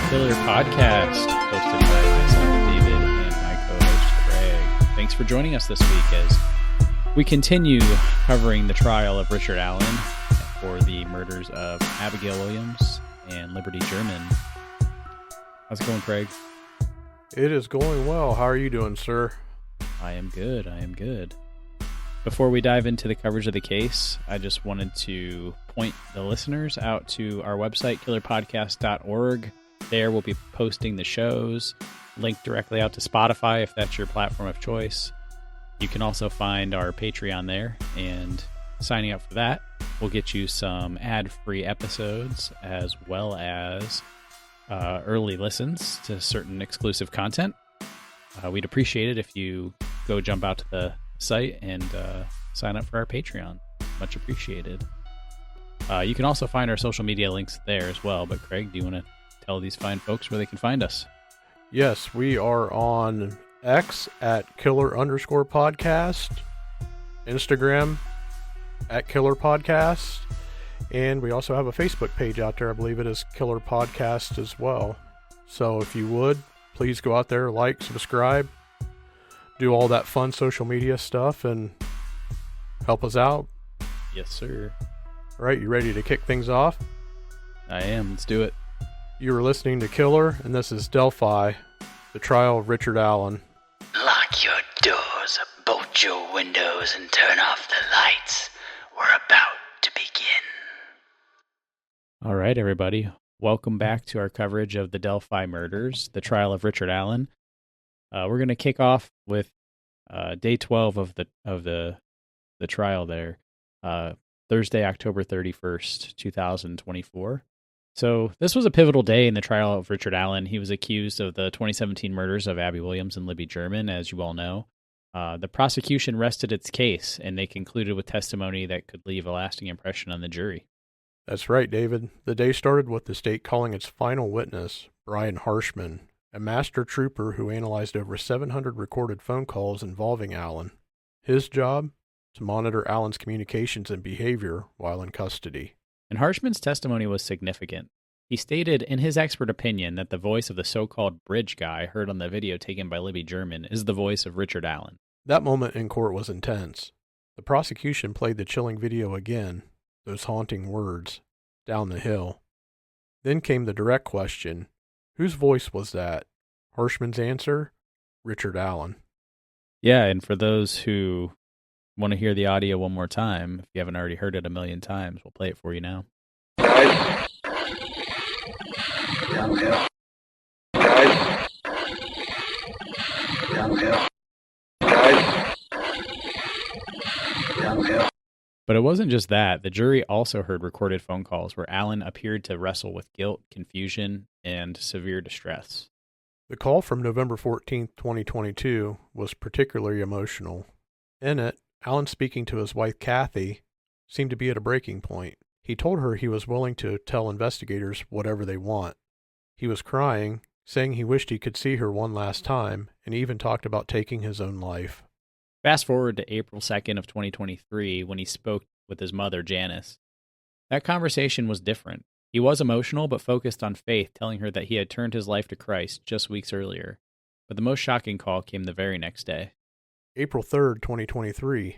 Killer Podcast, hosted by myself, David, and my co-host, Greg. Thanks for joining us this week as we continue covering the trial of Richard Allen for the murders of Abigail Williams and Liberty German. How's it going, Craig? It is going well. How are you doing, sir? I am good. Before we dive into the coverage of the case, I just wanted to point the listeners out to our website, killerpodcast.org. There we'll be posting the shows, linked directly out to Spotify if that's your platform of choice. You can also find our Patreon there, and signing up for that will get you some ad-free episodes as well as early listens to certain exclusive content. We'd appreciate it if you go jump out to the site and sign up for our Patreon. Much appreciated. You can also find our social media links there as well. But Craig, do you want to tell these fine folks where they can find us? Yes, we are on X at killer_podcast, Instagram at Killer Podcast, and we also have a Facebook page out there. I believe it is Killer Podcast as well. So if you would, please go out there, like, subscribe, do all that fun social media stuff, and help us out. Yes, sir. All right, you ready to kick things off? I am. Let's do it. You are listening to Killer, and this is Delphi, the trial of Richard Allen. Lock your doors, bolt your windows, and turn off the lights. We're about to begin. All right, everybody. Welcome back to our coverage of the Delphi Murders, the trial of Richard Allen. We're going to kick off with day 12 of the trial there, Thursday, October 31st, 2024. So this was a pivotal day in the trial of Richard Allen. He was accused of the 2017 murders of Abby Williams and Libby German, as you all know. The prosecution rested its case, and they concluded with testimony that could leave a lasting impression on the jury. That's right, David. The day started with the state calling its final witness, Brian Harshman, a master trooper who analyzed over 700 recorded phone calls involving Allen. His job? To monitor Allen's communications and behavior while in custody. And Harshman's testimony was significant. He stated in his expert opinion that the voice of the so-called bridge guy heard on the video taken by Libby German is the voice of Richard Allen. That moment in court was intense. The prosecution played the chilling video again, those haunting words, down the hill. Then came the direct question, whose voice was that? Harshman's answer, Richard Allen. Yeah, and for those who want to hear the audio one more time, if you haven't already heard it a million times, we'll play it for you now. Guys. Downhill. Guys. Downhill. Guys. Downhill. But it wasn't just that. The jury also heard recorded phone calls where Allen appeared to wrestle with guilt, confusion, and severe distress. The call from November 14th, 2022 was particularly emotional. In it, Allen, speaking to his wife Kathy, seemed to be at a breaking point. He told her he was willing to tell investigators whatever they want. He was crying, saying he wished he could see her one last time, and even talked about taking his own life. Fast forward to April 2nd of 2023 when he spoke with his mother, Janice. That conversation was different. He was emotional but focused on faith, telling her that he had turned his life to Christ just weeks earlier. But the most shocking call came the very next day. April 3rd, 2023.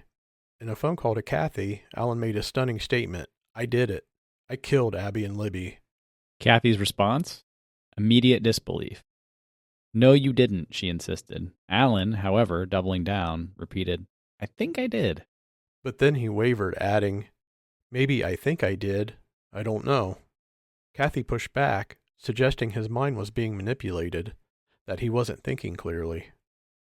In a phone call to Kathy, Allen made a stunning statement. I did it. I killed Abby and Libby. Kathy's response? Immediate disbelief. No, you didn't, she insisted. Allen, however, doubling down, repeated, I think I did. But then he wavered, adding, maybe I think I did. I don't know. Kathy pushed back, suggesting his mind was being manipulated, that he wasn't thinking clearly.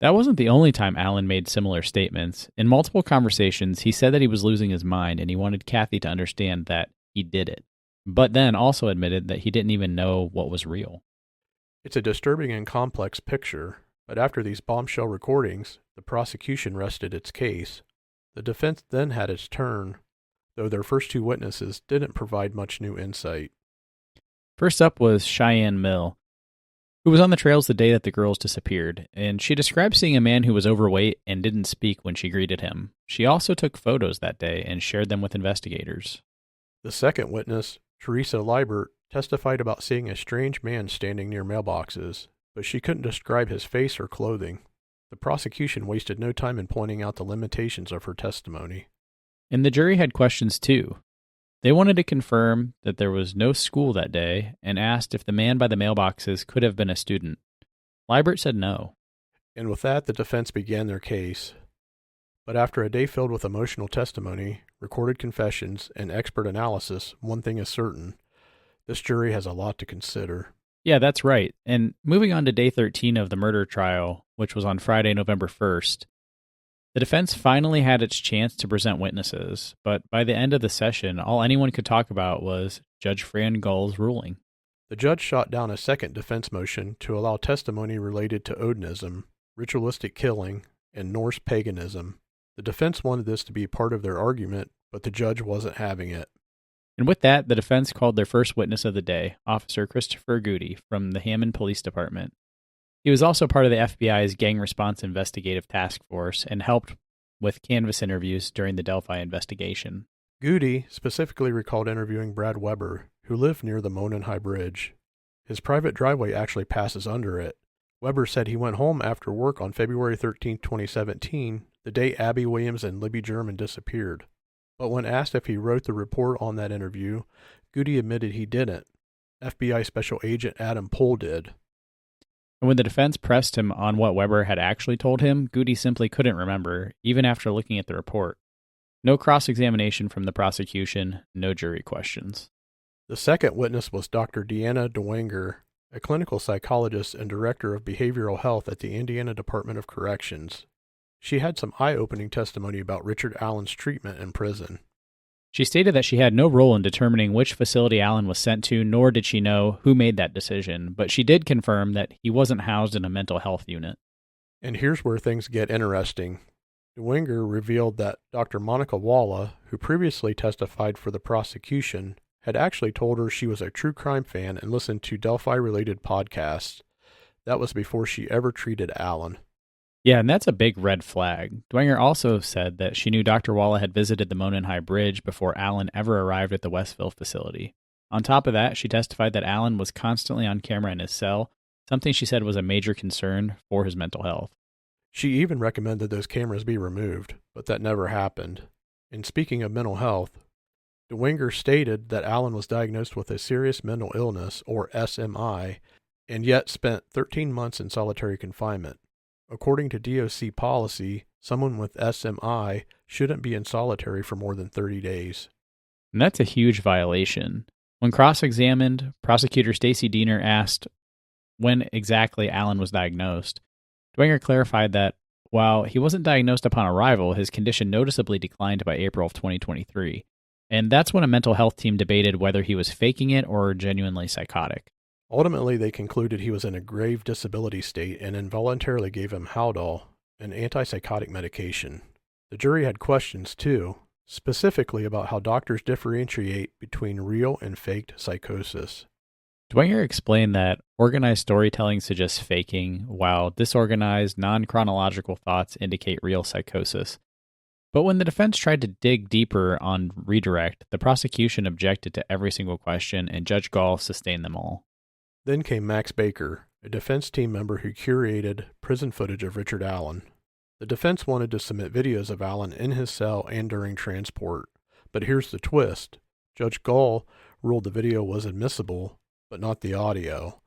That wasn't the only time Allen made similar statements. In multiple conversations, he said that he was losing his mind and he wanted Kathy to understand that he did it, but then also admitted that he didn't even know what was real. It's a disturbing and complex picture, but after these bombshell recordings, the prosecution rested its case. The defense then had its turn, though their first two witnesses didn't provide much new insight. First up was Cheyenne Mill, who was on the trails the day that the girls disappeared, and she described seeing a man who was overweight and didn't speak when she greeted him. She also took photos that day and shared them with investigators. The second witness, Teresa Liebert, testified about seeing a strange man standing near mailboxes, but she couldn't describe his face or clothing. The prosecution wasted no time in pointing out the limitations of her testimony. And the jury had questions too. They wanted to confirm that there was no school that day and asked if the man by the mailboxes could have been a student. Liebert said no. And with that, the defense began their case. But after a day filled with emotional testimony, recorded confessions, and expert analysis, one thing is certain. This jury has a lot to consider. Yeah, that's right. And moving on to day 13 of the murder trial, which was on Friday, November 1st, the defense finally had its chance to present witnesses, but by the end of the session, all anyone could talk about was Judge Fran Gull's ruling. The judge shot down a second defense motion to allow testimony related to Odinism, ritualistic killing, and Norse paganism. The defense wanted this to be part of their argument, but the judge wasn't having it. And with that, the defense called their first witness of the day, Officer Christopher Goody from the Hammond Police Department. He was also part of the FBI's Gang Response Investigative Task Force and helped with canvas interviews during the Delphi investigation. Goody specifically recalled interviewing Brad Weber, who lived near the Monon High Bridge. His private driveway actually passes under it. Weber said he went home after work on February 13, 2017, the day Abby Williams and Libby German disappeared. But when asked if he wrote the report on that interview, Goody admitted he didn't. FBI Special Agent Adam Pohl did. And when the defense pressed him on what Weber had actually told him, Goody simply couldn't remember, even after looking at the report. No cross-examination from the prosecution, no jury questions. The second witness was Dr. Deanna DeWanger, a clinical psychologist and director of behavioral health at the Indiana Department of Corrections. She had some eye-opening testimony about Richard Allen's treatment in prison. She stated that she had no role in determining which facility Allen was sent to, nor did she know who made that decision, but she did confirm that he wasn't housed in a mental health unit. And here's where things get interesting. DeWinger revealed that Dr. Monica Walla, who previously testified for the prosecution, had actually told her she was a true crime fan and listened to Delphi-related podcasts. That was before she ever treated Allen. Yeah, and that's a big red flag. Dwenger also said that she knew Dr. Walla had visited the Monon High Bridge before Allen ever arrived at the Westville facility. On top of that, she testified that Allen was constantly on camera in his cell, something she said was a major concern for his mental health. She even recommended those cameras be removed, but that never happened. And speaking of mental health, DeWinger stated that Allen was diagnosed with a serious mental illness, or SMI, and yet spent 13 months in solitary confinement. According to DOC policy, someone with SMI shouldn't be in solitary for more than 30 days. And that's a huge violation. When cross-examined, prosecutor Stacey Diener asked when exactly Allen was diagnosed. Dwenger clarified that while he wasn't diagnosed upon arrival, his condition noticeably declined by April of 2023. And that's when a mental health team debated whether he was faking it or genuinely psychotic. Ultimately, they concluded he was in a grave disability state and involuntarily gave him Haldol, an antipsychotic medication. The jury had questions, too, specifically about how doctors differentiate between real and faked psychosis. Dwenger explained that organized storytelling suggests faking, while disorganized, non-chronological thoughts indicate real psychosis. But when the defense tried to dig deeper on redirect, the prosecution objected to every single question, and Judge Gall sustained them all. Then came Max Baker, a defense team member who curated prison footage of Richard Allen. The defense wanted to submit videos of Allen in his cell and during transport. But here's the twist. Judge Gall ruled the video was admissible, but not the audio.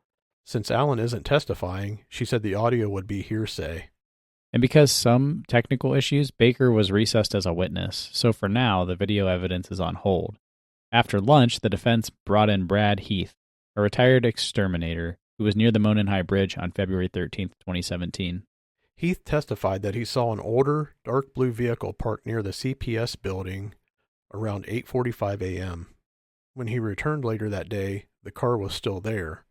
Since Allen isn't testifying, she said the audio would be hearsay. And because some technical issues, Baker was recessed as a witness, so for now, the video evidence is on hold. After lunch, the defense brought in Brad Heath, a retired exterminator who was near the Monon High Bridge on February 13, 2017. Heath testified that he saw an older, dark blue vehicle parked near the CPS building around 8:45 a.m. When he returned later that day, the car was still there.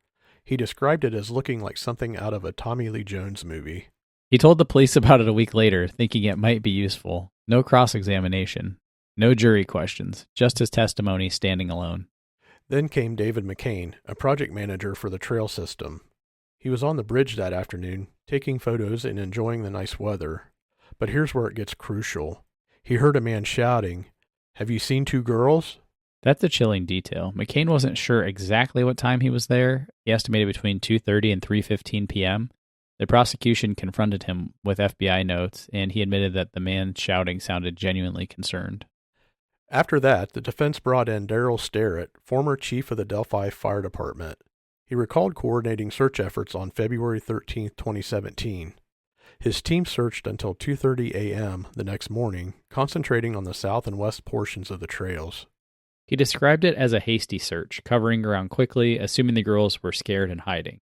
He described it as looking like something out of a Tommy Lee Jones movie. He told the police about it a week later, thinking it might be useful. No cross-examination. No jury questions. Just his testimony standing alone. Then came David McCain, a project manager for the trail system. He was on the bridge that afternoon, taking photos and enjoying the nice weather. But here's where it gets crucial. He heard a man shouting, "Have you seen two girls?" That's a chilling detail. McCain wasn't sure exactly what time he was there. He estimated between 2:30 and 3:15 p.m. The prosecution confronted him with FBI notes, and he admitted that the man shouting sounded genuinely concerned. After that, the defense brought in Darrell Sterrett, former chief of the Delphi Fire Department. He recalled coordinating search efforts on February 13, 2017. His team searched until 2:30 a.m. the next morning, concentrating on the south and west portions of the trails. He described it as a hasty search, covering ground quickly, assuming the girls were scared and hiding.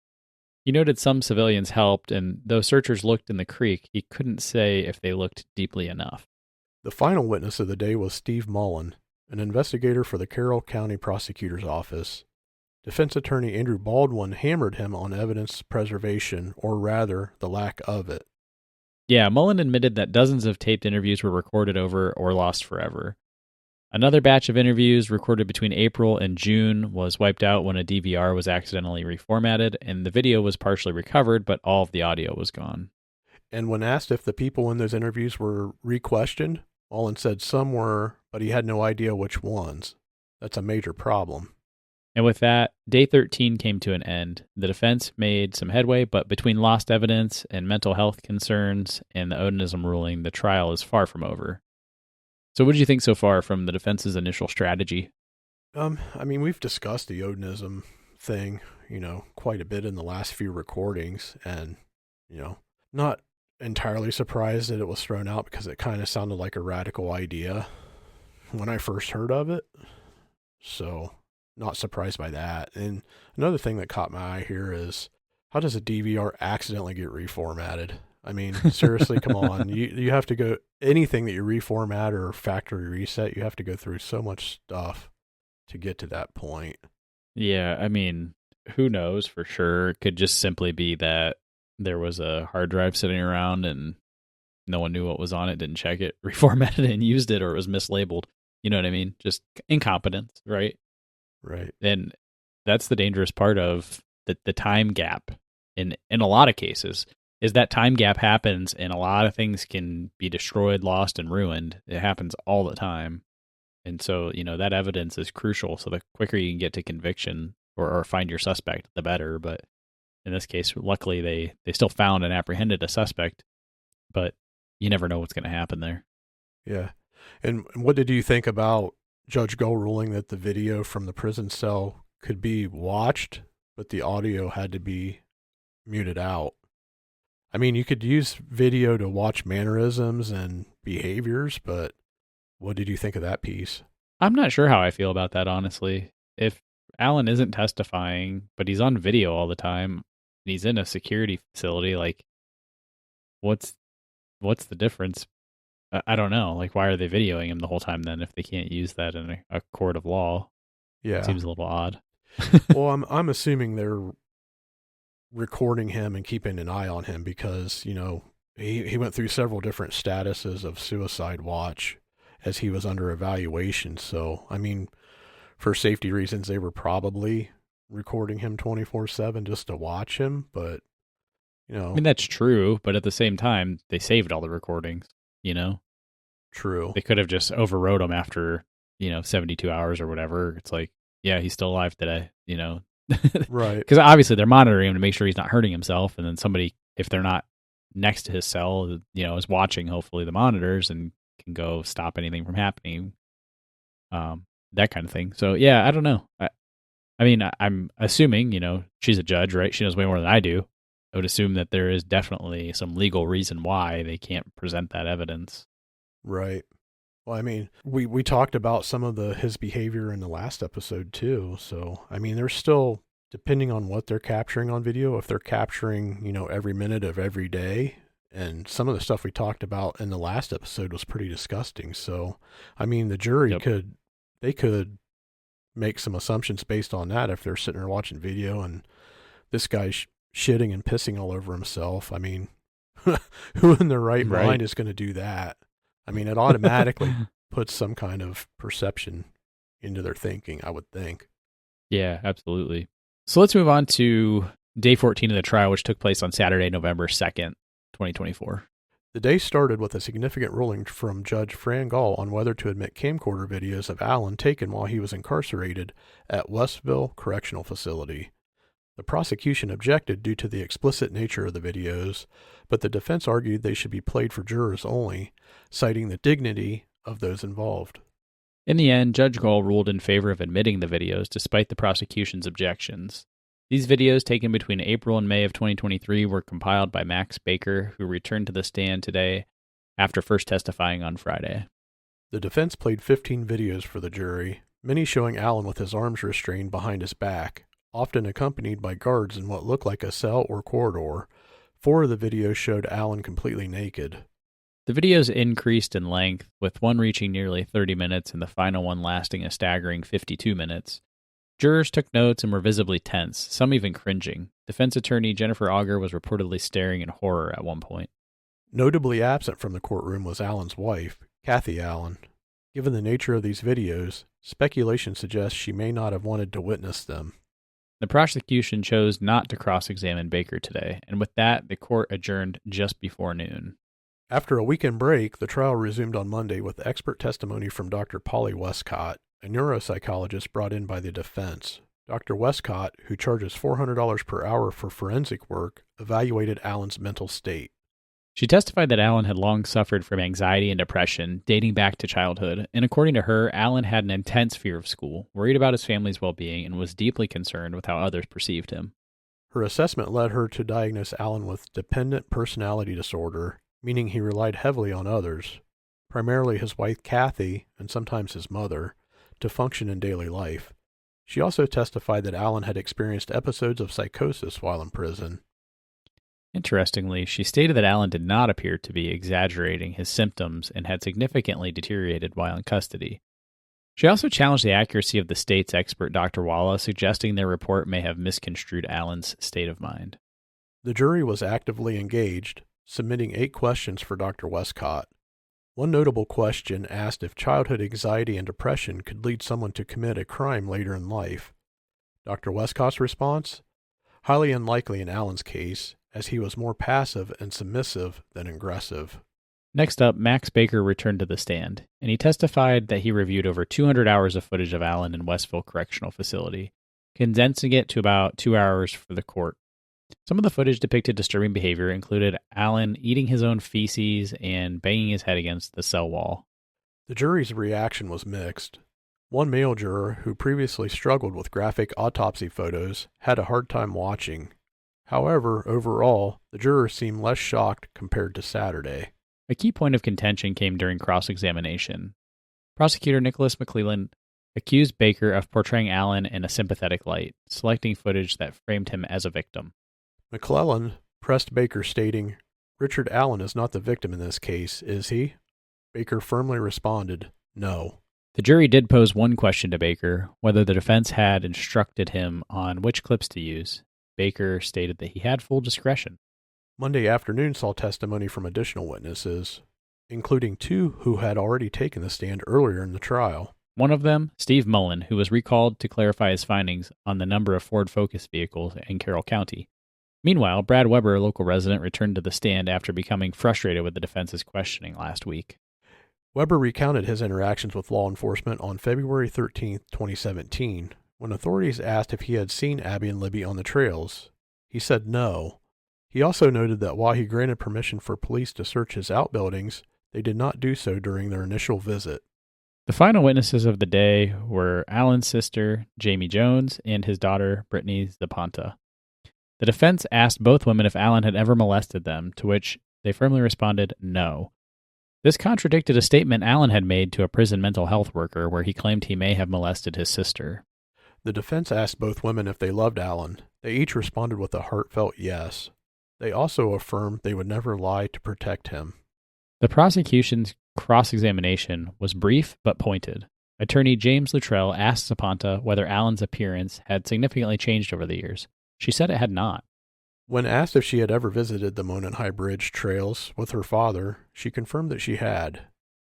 He noted some civilians helped, and though searchers looked in the creek, he couldn't say if they looked deeply enough. The final witness of the day was Steve Mullen, an investigator for the Carroll County Prosecutor's Office. Defense attorney Andrew Baldwin hammered him on evidence preservation, or rather, the lack of it. Yeah, Mullen admitted that dozens of taped interviews were recorded over or lost forever. Another batch of interviews recorded between April and June was wiped out when a DVR was accidentally reformatted, and the video was partially recovered, but all of the audio was gone. And when asked if the people in those interviews were re-questioned, Mullen said some were, but he had no idea which ones. That's a major problem. And with that, Day 13 came to an end. The defense made some headway, but between lost evidence and mental health concerns and the Odinism ruling, the trial is far from over. So what did you think so far from the defense's initial strategy? We've discussed the Odinism thing, quite a bit in the last few recordings, and, not entirely surprised that it was thrown out because it kind of sounded like a radical idea when I first heard of it. So, not surprised by that. And another thing that caught my eye here is, how does a DVR accidentally get reformatted? I mean, seriously, come on. You have to go, anything that you reformat or factory reset, you have to go through so much stuff to get to that point. Yeah, I mean, who knows for sure? It could just simply be that there was a hard drive sitting around and no one knew what was on it, didn't check it, reformatted it and used it, or it was mislabeled. You know what I mean? Just incompetence, right? Right. And that's the dangerous part of the time gap in a lot of cases. Is that time gap happens and a lot of things can be destroyed, lost, and ruined. It happens all the time. And so, that evidence is crucial. So the quicker you can get to conviction or find your suspect, the better. But in this case, luckily, they still found and apprehended a suspect. But you never know what's going to happen there. Yeah. And what did you think about Judge Gull ruling that the video from the prison cell could be watched, but the audio had to be muted out? I mean, you could use video to watch mannerisms and behaviors, but what did you think of that piece? I'm not sure how I feel about that, honestly. If Alan isn't testifying, but he's on video all the time, and he's in a security facility, like, what's the difference? I don't know. Like, why are they videoing him the whole time then if they can't use that in a court of law? Yeah. It seems a little odd. Well, I'm assuming they're recording him and keeping an eye on him because, he went through several different statuses of suicide watch as he was under evaluation. So, I mean, for safety reasons, they were probably recording him 24/7 just to watch him. But, I mean, that's true. But at the same time, they saved all the recordings, True. They could have just overrode him after, 72 hours or whatever. It's like, yeah, he's still alive today, Right. Because obviously they're monitoring him to make sure he's not hurting himself. And then somebody, if they're not next to his cell, is watching, hopefully, the monitors and can go stop anything from happening. That kind of thing. So, yeah, I don't know. I mean, I'm assuming, she's a judge, right? She knows way more than I do. I would assume that there is definitely some legal reason why they can't present that evidence. Right. Well, I mean, we talked about some of his behavior in the last episode too. So, I mean, there's still, depending on what they're capturing on video, if they're capturing, every minute of every day, and some of the stuff we talked about in the last episode was pretty disgusting. So, I mean, the jury could make some assumptions based on that if they're sitting there watching video and this guy's shitting and pissing all over himself. I mean, who in their right mind is going to do that? I mean, it automatically puts some kind of perception into their thinking, I would think. Yeah, absolutely. So let's move on to day 14 of the trial, which took place on Saturday, November 2nd, 2024. The day started with a significant ruling from Judge Fran Gall on whether to admit camcorder videos of Allen taken while he was incarcerated at Westville Correctional Facility. The prosecution objected due to the explicit nature of the videos, but the defense argued they should be played for jurors only, citing the dignity of those involved. In the end, Judge Gall ruled in favor of admitting the videos despite the prosecution's objections. These videos, taken between April and May of 2023, were compiled by Max Baker, who returned to the stand today after first testifying on Friday. The defense played 15 videos for the jury, many showing Allen with his arms restrained behind his back, often accompanied by guards in what looked like a cell or corridor. 4 of the videos showed Allen completely naked. The videos increased in length, with one reaching nearly 30 minutes and the final one lasting a staggering 52 minutes. Jurors took notes and were visibly tense, some even cringing. Defense attorney Jennifer Auger was reportedly staring in horror at one point. Notably absent from the courtroom was Allen's wife, Kathy Allen. Given the nature of these videos, speculation suggests she may not have wanted to witness them. The prosecution chose not to cross-examine Baker today, and with that, the court adjourned just before noon. After a weekend break, the trial resumed on Monday with expert testimony from Dr. Polly Westcott, a neuropsychologist brought in by the defense. Dr. Westcott, who charges $400 per hour for forensic work, evaluated Allen's mental state. She testified that Allen had long suffered from anxiety and depression, dating back to childhood, and according to her, Allen had an intense fear of school, worried about his family's well-being, and was deeply concerned with how others perceived him. Her assessment led her to diagnose Allen with dependent personality disorder, meaning he relied heavily on others, primarily his wife Kathy, and sometimes his mother, to function in daily life. She also testified that Allen had experienced episodes of psychosis while in prison. Interestingly, she stated that Allen did not appear to be exaggerating his symptoms and had significantly deteriorated while in custody. She also challenged the accuracy of the state's expert Dr. Walla, suggesting their report may have misconstrued Allen's state of mind. The jury was actively engaged, submitting 8 questions for Dr. Westcott. One notable question asked if childhood anxiety and depression could lead someone to commit a crime later in life. Dr. Westcott's response? Highly unlikely in Allen's case, as he was more passive and submissive than aggressive. Next up, Max Baker returned to the stand, and he testified that he reviewed over 200 hours of footage of Allen in Westville Correctional Facility, condensing it to about 2 hours for the court. Some of the footage depicted disturbing behavior, included Allen eating his own feces and banging his head against the cell wall. The jury's reaction was mixed. One male juror, who previously struggled with graphic autopsy photos, had a hard time watching. However, overall, the jurors seemed less shocked compared to Saturday. A key point of contention came during cross-examination. Prosecutor Nicholas McClellan accused Baker of portraying Allen in a sympathetic light, selecting footage that framed him as a victim. McClellan pressed Baker, stating, "Richard Allen is not the victim in this case, is he?" Baker firmly responded, "No." The jury did pose one question to Baker, whether the defense had instructed him on which clips to use. Baker stated that he had full discretion. Monday afternoon saw testimony from additional witnesses, including 2 who had already taken the stand earlier in the trial. One of them, Steve Mullen, who was recalled to clarify his findings on the number of Ford Focus vehicles in Carroll County. Meanwhile, Brad Weber, a local resident, returned to the stand after becoming frustrated with the defense's questioning last week. Weber recounted his interactions with law enforcement on February 13, 2017, when authorities asked if he had seen Abby and Libby on the trails. He said no. He also noted that while he granted permission for police to search his outbuildings, they did not do so during their initial visit. The final witnesses of the day were Allen's sister, Jamie Jones, and his daughter, Brittany Zapanta. The defense asked both women if Allen had ever molested them, to which they firmly responded no. This contradicted a statement Allen had made to a prison mental health worker where he claimed he may have molested his sister. The defense asked both women if they loved Allen. They each responded with a heartfelt yes. They also affirmed they would never lie to protect him. The prosecution's cross-examination was brief but pointed. Attorney James Luttrell asked Zapanta whether Allen's appearance had significantly changed over the years. She said it had not. When asked if she had ever visited the Monon High Bridge trails with her father, she confirmed that she had.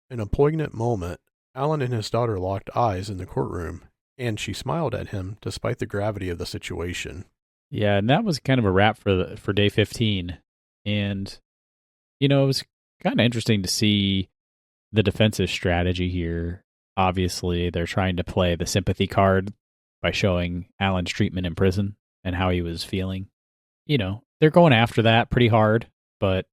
In a poignant moment, Allen and his daughter locked eyes in the courtroom, and she smiled at him despite the gravity of the situation. Yeah, and that was kind of a wrap for day 15. And, it was kind of interesting to see the defense's strategy here. Obviously, they're trying to play the sympathy card by showing Alan's treatment in prison and how he was feeling. You know, they're going after that pretty hard, but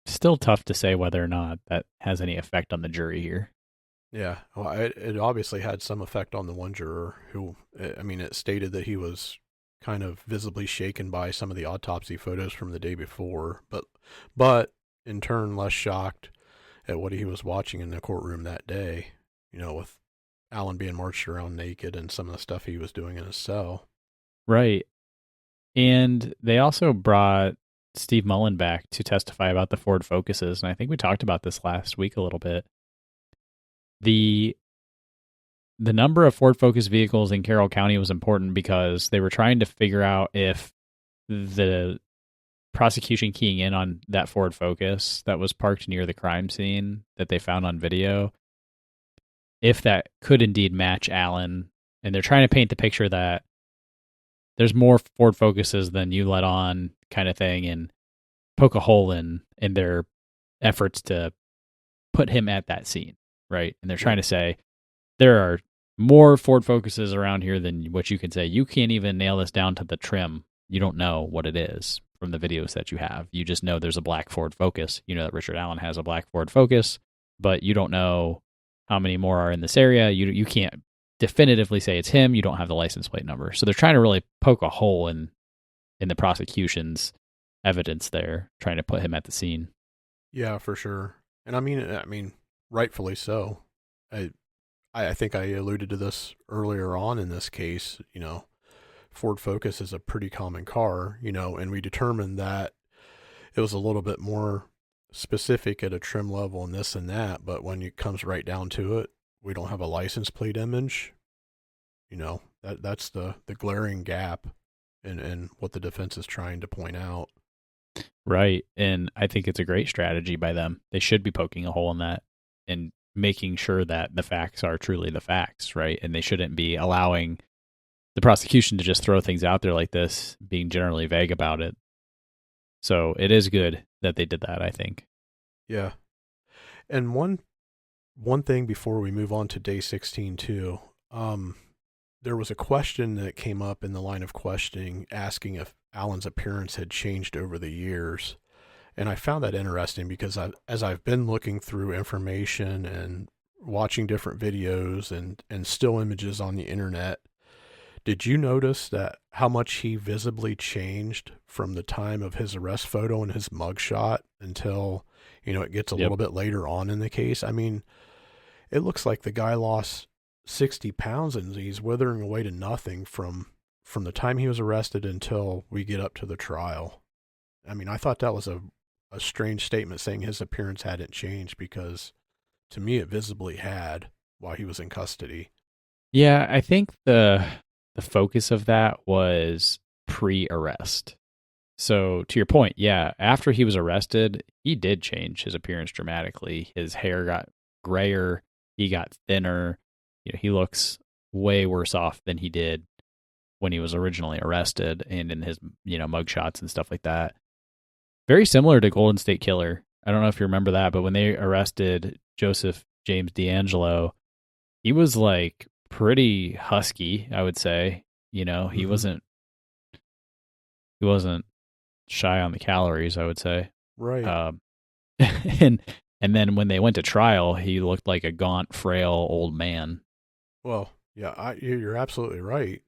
still tough to say whether or not that has any effect on the jury here. Yeah, well, it obviously had some effect on the one juror who, I mean, it stated that he was kind of visibly shaken by some of the autopsy photos from the day before, but in turn less shocked at what he was watching in the courtroom that day, you know, with Alan being marched around naked and some of the stuff he was doing in his cell. Right. And they also brought Steve Mullen back to testify about the Ford Focuses, and I think we talked about this last week a little bit. The number of Ford Focus vehicles in Carroll County was important because they were trying to figure out if the prosecution keying in on that Ford Focus that was parked near the crime scene that they found on video, if that could indeed match Alan. And they're trying to paint the picture that there's more Ford Focuses than you let on kind of thing, and poke a hole in their efforts to put him at that scene, right? And they're trying to say there are more Ford Focuses around here than what you can say. You can't even nail this down to the trim. You don't know what it is from the videos that you have. You just know there's a black Ford Focus. You know that Richard Allen has a black Ford Focus, but you don't know how many more are in this area. You can't definitively say it's him. You don't have the license plate number. So they're trying to really poke a hole in the prosecution's evidence there, trying to put him at the scene. Yeah, for sure. And I mean, rightfully so. I think I alluded to this earlier on in this case. You know, Ford Focus is a pretty common car, you know, and we determined that it was a little bit more specific at a trim level and this and that, but when it comes right down to it, we don't have a license plate image. You know, that's the glaring gap in what the defense is trying to point out. Right. And I think it's a great strategy by them. They should be poking a hole in that and making sure that the facts are truly the facts, right? And they shouldn't be allowing the prosecution to just throw things out there like this, being generally vague about it. So it is good that they did that, I think. Yeah. And one thing before we move on to day 16 too, there was a question that came up in the line of questioning asking if Alan's appearance had changed over the years. And I found that interesting because as I've been looking through information and watching different videos and still images on the internet, did you notice that how much he visibly changed from the time of his arrest photo and his mugshot until, you know, it gets a little bit later on in the case? I mean, it looks like the guy lost 60 pounds and he's withering away to nothing from the time he was arrested until we get up to the trial. I mean, I thought that was a strange statement saying his appearance hadn't changed, because to me it visibly had while he was in custody. Yeah, I think the focus of that was pre-arrest. So to your point, yeah, after he was arrested, he did change his appearance dramatically. His hair got grayer, he got thinner. You know, he looks way worse off than he did when he was originally arrested and in his, you know, mugshots and stuff like that. Very similar to Golden State Killer. I don't know if you remember that, but when they arrested Joseph James D'Angelo, he was like pretty husky, I would say. You know, he wasn't shy on the calories, I would say. Right. And then when they went to trial, he looked like a gaunt, frail old man. Well, yeah, you're absolutely right.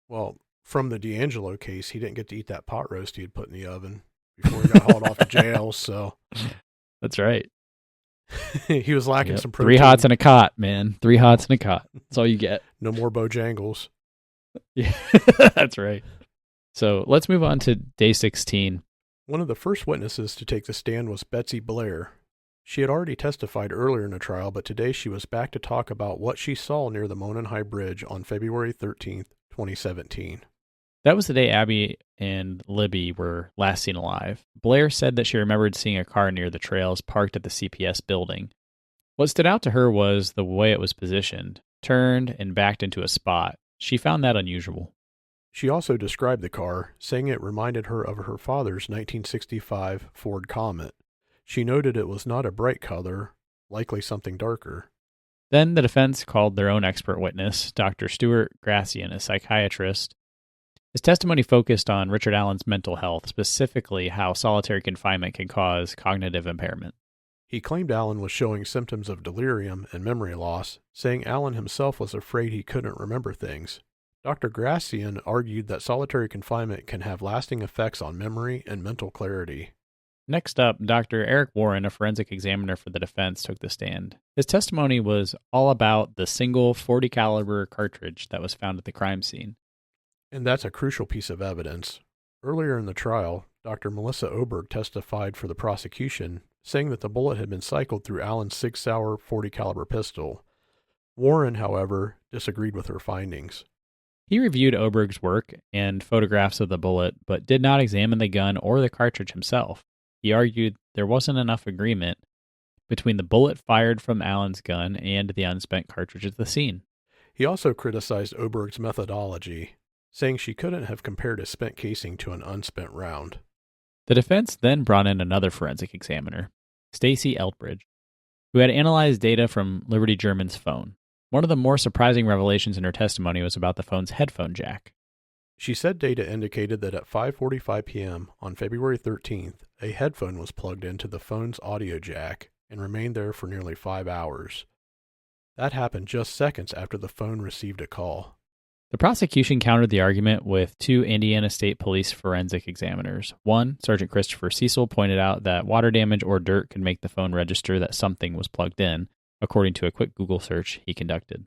Well, from the D'Angelo case, he didn't get to eat that pot roast he had put in the oven before he got hauled off to jail. So That's right. he was lacking some protein. 3 hots and a cot, man. 3 hots and a cot. That's all you get. No more Bojangles. Yeah, that's right. So let's move on to day 16. One of the first witnesses to take the stand was Betsy Blair. She had already testified earlier in the trial, but today she was back to talk about what she saw near the Monon High Bridge on February 13th, 2017. That was the day Abby and Libby were last seen alive. Blair said that she remembered seeing a car near the trails parked at the CPS building. What stood out to her was the way it was positioned, turned and backed into a spot. She found that unusual. She also described the car, saying it reminded her of her father's 1965 Ford Comet. She noted it was not a bright color, likely something darker. Then the defense called their own expert witness, Dr. Stuart Gracian, a psychiatrist. His testimony focused on Richard Allen's mental health, specifically how solitary confinement can cause cognitive impairment. He claimed Allen was showing symptoms of delirium and memory loss, saying Allen himself was afraid he couldn't remember things. Dr. Gracian argued that solitary confinement can have lasting effects on memory and mental clarity. Next up, Dr. Eric Warren, a forensic examiner for the defense, took the stand. His testimony was all about the single .40 caliber cartridge that was found at the crime scene. And that's a crucial piece of evidence. Earlier in the trial, Dr. Melissa Oberg testified for the prosecution, saying that the bullet had been cycled through Allen's Sig Sauer .40 caliber pistol. Warren, however, disagreed with her findings. He reviewed Oberg's work and photographs of the bullet, but did not examine the gun or the cartridge himself. He argued there wasn't enough agreement between the bullet fired from Allen's gun and the unspent cartridge at the scene. He also criticized Oberg's methodology, saying she couldn't have compared a spent casing to an unspent round. The defense then brought in another forensic examiner, Stacy Eltbridge, who had analyzed data from Liberty German's phone. One of the more surprising revelations in her testimony was about the phone's headphone jack. She said data indicated that at 5:45 p.m. on February 13th, a headphone was plugged into the phone's audio jack and remained there for nearly 5 hours. That happened just seconds after the phone received a call. The prosecution countered the argument with two Indiana State Police forensic examiners. One, Sergeant Christopher Cecil, pointed out that water damage or dirt could make the phone register that something was plugged in, according to a quick Google search he conducted.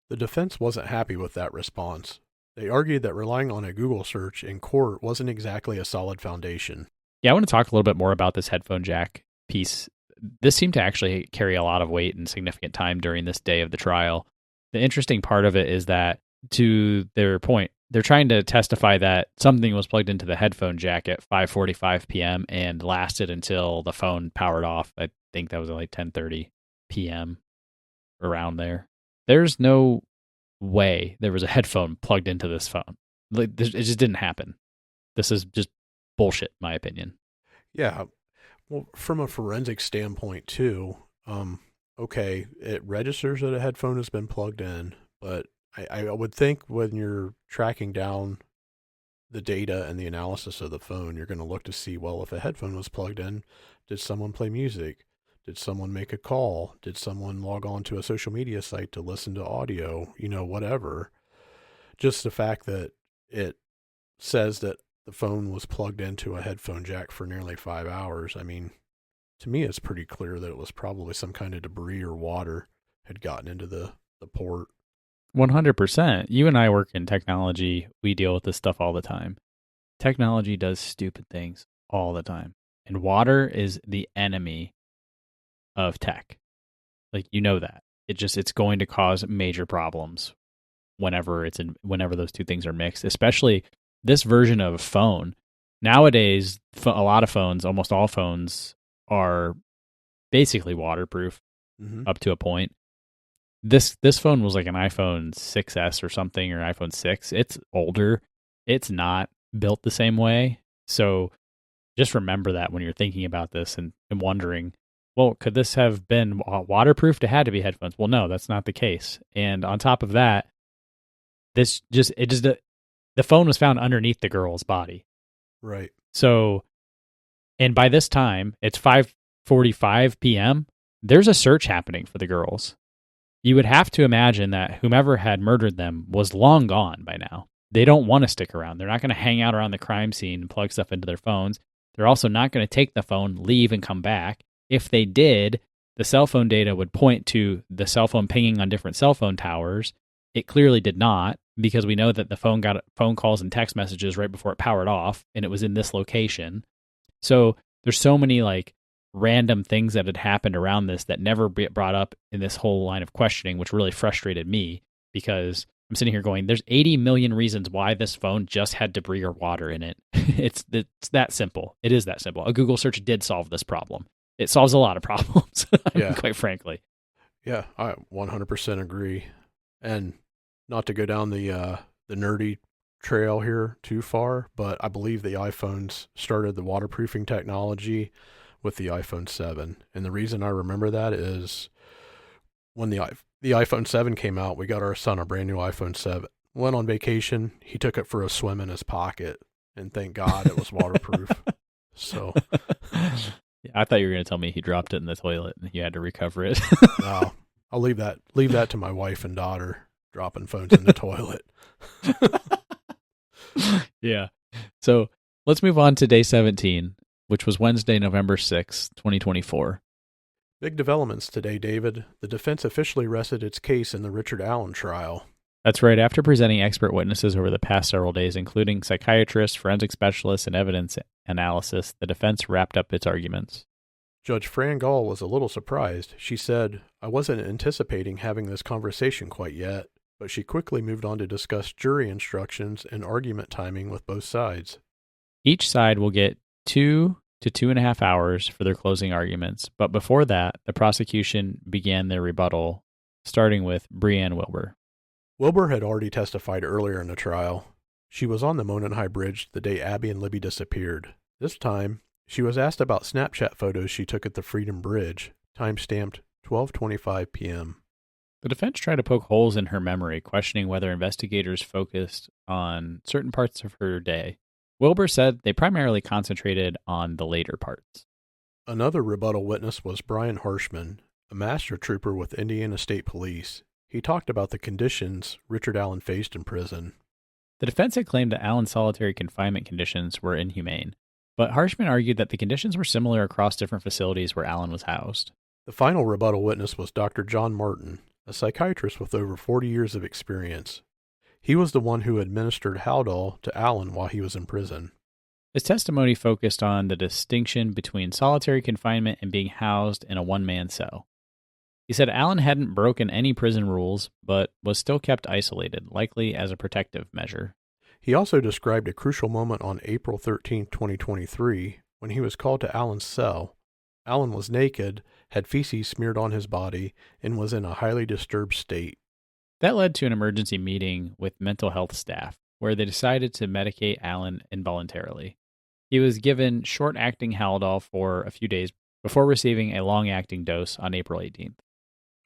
The defense wasn't happy with that response. They argued that relying on a Google search in court wasn't exactly a solid foundation. Yeah, I want to talk a little bit more about this headphone jack piece. This seemed to actually carry a lot of weight and significant time during this day of the trial. The interesting part of it is that, to their point, they're trying to testify that something was plugged into the headphone jack at 5:45 p.m. and lasted until the phone powered off. I think that was like 10:30 p.m., around there. There's no way there was a headphone plugged into this phone. Like, it just didn't happen. This is just bullshit, in my opinion. Yeah. Well, from a forensic standpoint, too, okay, it registers that a headphone has been plugged in, but I would think when you're tracking down the data and the analysis of the phone, you're going to look to see, well, if a headphone was plugged in, did someone play music? Did someone make a call? Did someone log on to a social media site to listen to audio? Whatever. Just the fact that it says that the phone was plugged into a headphone jack for nearly 5 hours. I mean, to me, it's pretty clear that it was probably some kind of debris or water had gotten into the port. 100%. You and I work in technology. We deal with this stuff all the time. Technology does stupid things all the time. And water is the enemy of tech. Like, that. It's going to cause major problems whenever those two things are mixed, especially this version of phone. Nowadays, a lot of phones, almost all phones, are basically waterproof up to a point. This phone was like an iPhone 6S or something, or iPhone 6. It's older. It's not built the same way. So just remember that when you're thinking about this and wondering, well, could this have been waterproof? It had to be headphones. Well, no, that's not the case. And on top of that, the phone was found underneath the girl's body. Right. So, and by this time, it's 5:45 p.m. There's a search happening for the girls. You would have to imagine that whomever had murdered them was long gone by now. They don't want to stick around. They're not going to hang out around the crime scene and plug stuff into their phones. They're also not going to take the phone, leave, and come back. If they did, the cell phone data would point to the cell phone pinging on different cell phone towers. It clearly did not, because we know that the phone got phone calls and text messages right before it powered off, and it was in this location. So there's so many random things that had happened around this that never get brought up in this whole line of questioning, which really frustrated me, because I'm sitting here going, there's 80 million reasons why this phone just had debris or water in it. It's that simple. It is that simple. A Google search did solve this problem. It solves a lot of problems, quite frankly. Yeah, I 100% agree. And not to go down the nerdy trail here too far, but I believe the iPhones started the waterproofing technology with the iPhone 7. And the reason I remember that is when the iPhone 7 came out, we got our son a brand new iPhone 7. Went on vacation. He took it for a swim in his pocket, and thank God it was waterproof. So, yeah, I thought you were going to tell me he dropped it in the toilet and he had to recover it. no, I'll leave that to my wife and daughter, dropping phones in the toilet. Yeah. So let's move on to day 17, which was Wednesday, November 6th, 2024. Big developments today, David. The defense officially rested its case in the Richard Allen trial. That's right. After presenting expert witnesses over the past several days, including psychiatrists, forensic specialists, and evidence analysis, the defense wrapped up its arguments. Judge Fran Gall was a little surprised. She said, "I wasn't anticipating having this conversation quite yet," but she quickly moved on to discuss jury instructions and argument timing with both sides. Each side will get 2 to 2.5 hours for their closing arguments, but before that, the prosecution began their rebuttal, starting with Breanne Wilbur. Wilbur had already testified earlier in the trial. She was on the Monon High Bridge the day Abby and Libby disappeared. This time, she was asked about Snapchat photos she took at the Freedom Bridge, time-stamped 12:25 p.m. The defense tried to poke holes in her memory, questioning whether investigators focused on certain parts of her day. Wilbur said they primarily concentrated on the later parts. Another rebuttal witness was Brian Harshman, a master trooper with Indiana State Police. He talked about the conditions Richard Allen faced in prison. The defense had claimed that Allen's solitary confinement conditions were inhumane, but Harshman argued that the conditions were similar across different facilities where Allen was housed. The final rebuttal witness was Dr. John Martin, a psychiatrist with over 40 years of experience. He was the one who administered Haldol to Allen while he was in prison. His testimony focused on the distinction between solitary confinement and being housed in a one-man cell. He said Allen hadn't broken any prison rules, but was still kept isolated, likely as a protective measure. He also described a crucial moment on April 13, 2023, when he was called to Allen's cell. Allen was naked, had feces smeared on his body, and was in a highly disturbed state. That led to an emergency meeting with mental health staff, where they decided to medicate Allen involuntarily. He was given short-acting Haldol for a few days before receiving a long-acting dose on April 18th.